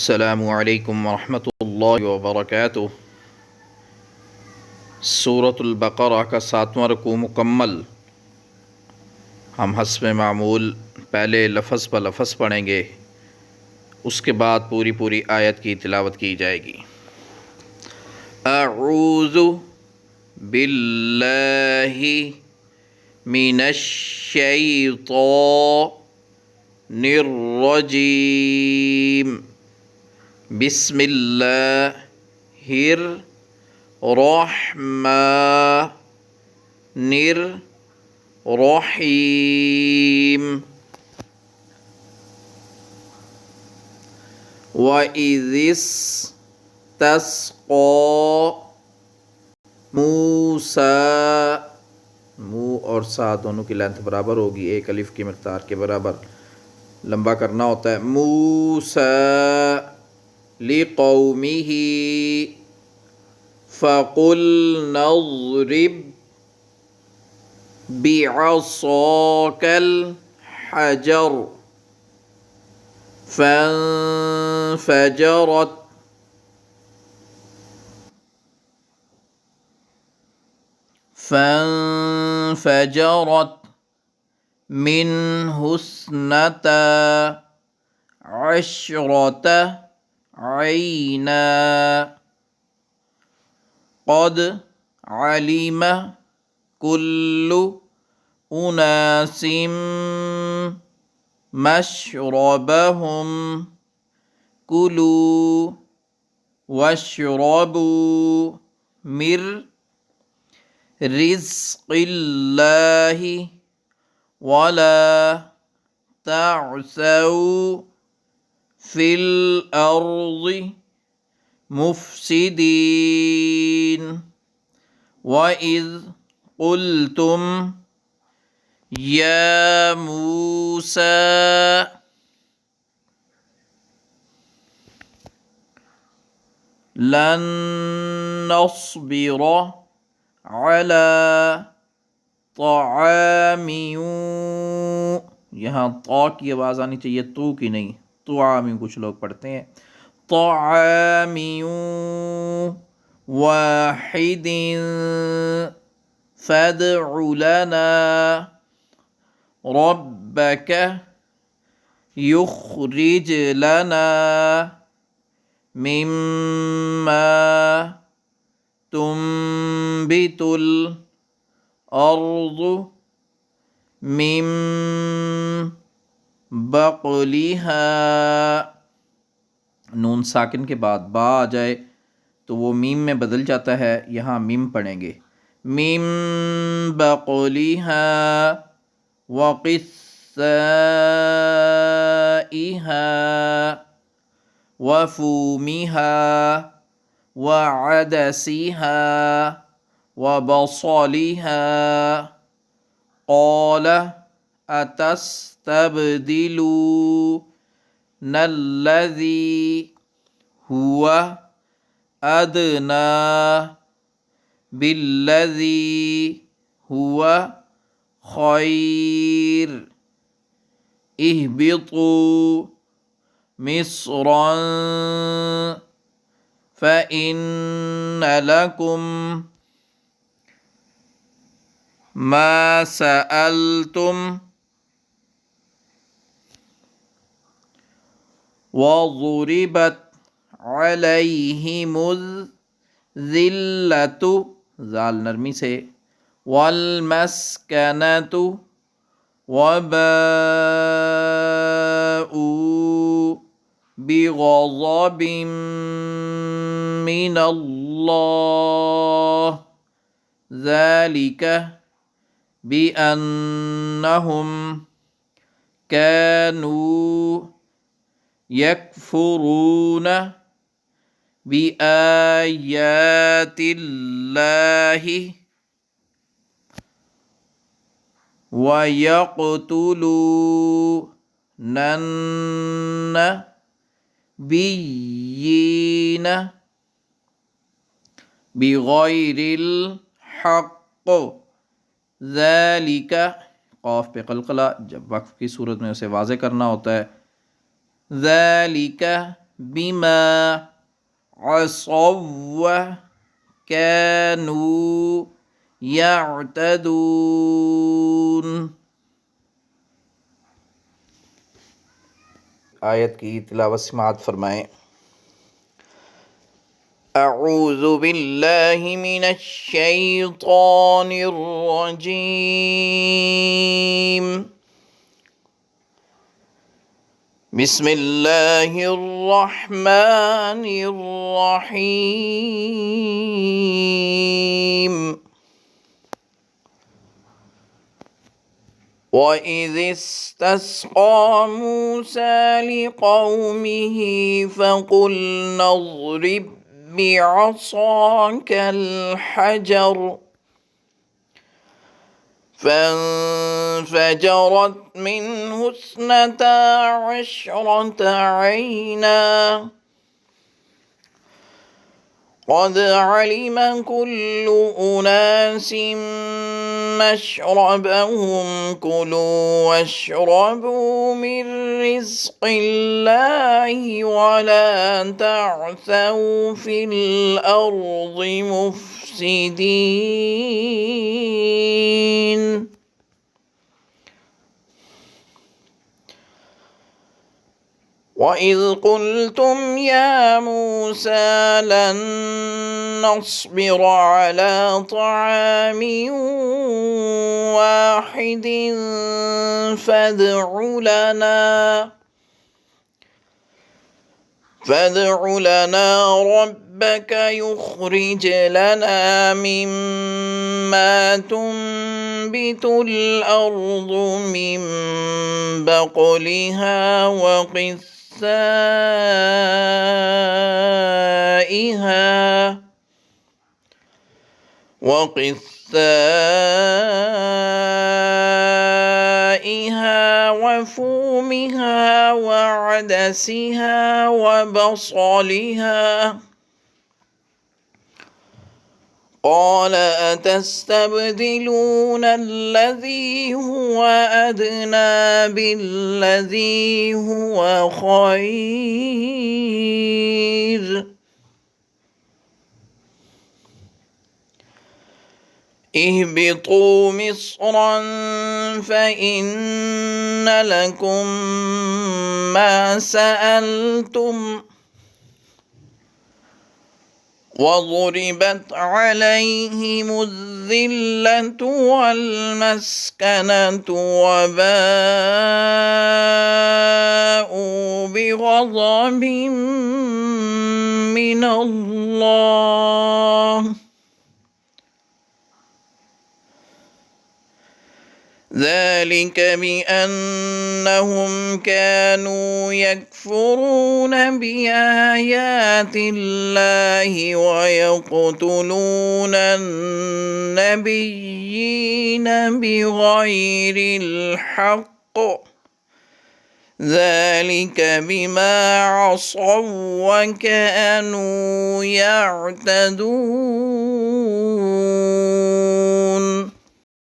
अस्सलामु अलैकुम वरहमतुल्लाहि वबरकातुह। सूरतुल बक़रा का 7वां रुकू मुकम्मल। हम हस्ब मामूल पहले लफ़ज़ ब लफ़ज़ पढ़ेंगे, उसके बाद पूरी पूरी आयत की तिलावत की जाएगी। अऊज़ु बिल्लाहि मिनश शैतानिर रजीम। बिस्मिल्लाहिर रहमानिर रहीम। व इज़िस तस्क़ा मूसा, मुँह और सा दोनों की लेंथ बराबर होगी, एक अलिफ की मिक़दार के बराबर लंबा करना होता है। मूसा लिक़ौमिही फ़क़ुल नज़रिब बिअसाकल हजर फ़ंफ़जरत मिन्हु इस्नता अशरता ऐना क़द अलिम कुल्लु उनासिम मशरबहुम कुलू वशरबू मिर रिज़्क़िल्लाहि वला तअसौ फ़िल अर्ज़ि मुफ़्सिदीन। वइज़ क़ुल्तुम या मूसा लन नस्बिर अला तआमिन, यहाँ ता की आवाज़ आनी चाहिए, तू की नहीं, तुआमिन कुछ लोग पढ़ते हैं। तआमिन वाहिदिन फ़दअ लना रब्बक युख़रिज लना मिम्मा तुंबितुल अर्ज़ु मिन बक़लिहा। नून साकिन के बाद बा आ जाए तो वो मीम में बदल जाता है, यहाँ मीम पढ़ेंगे। मिन बक़लिहा व क़िस्साइहा व फ़ूमिहा व अदसिहा व बसलिहा क़ाल अतस्तब्दिलूनल्लज़ी हुवा अदना बिल्लज़ी हुवा खैर इहबितू मिस्रन फ़इन्न लकुम मा सअलतुम वज़ुरिबत अलैहिमुज़्ज़िल्लतु, ज़ाल नरमी से, वल्मस्कनतु वबाऊ बिग़ज़बिन मिनल्लाह ज़ालिक बिअन्नहुम कानू यकफुरून बिआयातिल्लाहि व यक़्तुलूनन नबिय्यीन बिग़ैरिल हक़्क़ ज़ालिका, क़ाफ पे क़लक़ला, जब वक्फ़ की सूरत में उसे वाज़े करना होता है। ज़ालिका بما عصوا كانوا يعتدون. आयत की तिलावत समाअत फरमाएं। अऊज़ु बिल्लाहि मिनश शैतानिर रजीम। बिस्मिल्लाहिर रहमानिर रहीम। वइज़ इस्तस्क़ा मूसा लिक़ौमिह फ़क़ुलना इज़रिब बिअसाकल हजर फ़ंफ़जरत मिन्हु इस्नता अशरत ऐना क़द अलिम कुल्लु उनास मशरबहुम कुलू वश्रबू मिन रिज़्क़िल्लाहि वला तअसौ फ़िल अर्ज़ि मुफ़्सिदीन। वइज़ क़ुल्तुम या मूसा लन नस्बिर अला तआमिन वाहिदिन फदअ लना रब्बक युख़रिज लना मिम्मा तुंबितुल अर्ज़ु मिन बक़लिहा وقثائها وفومها وعدسها وبصلها قال أتستبدلون الذي هو أدنى بالذي هو خير اهبطوا مصرا فإن لكم ما سألتم وضربت عليهم الذلة والمسكنة وباءوا بغضب من الله ذلك بأنهم كانوا يكفرون بآيات الله ويقتلون النبيين بغير الحق ذلك بما عصوا وكانوا يعتدون.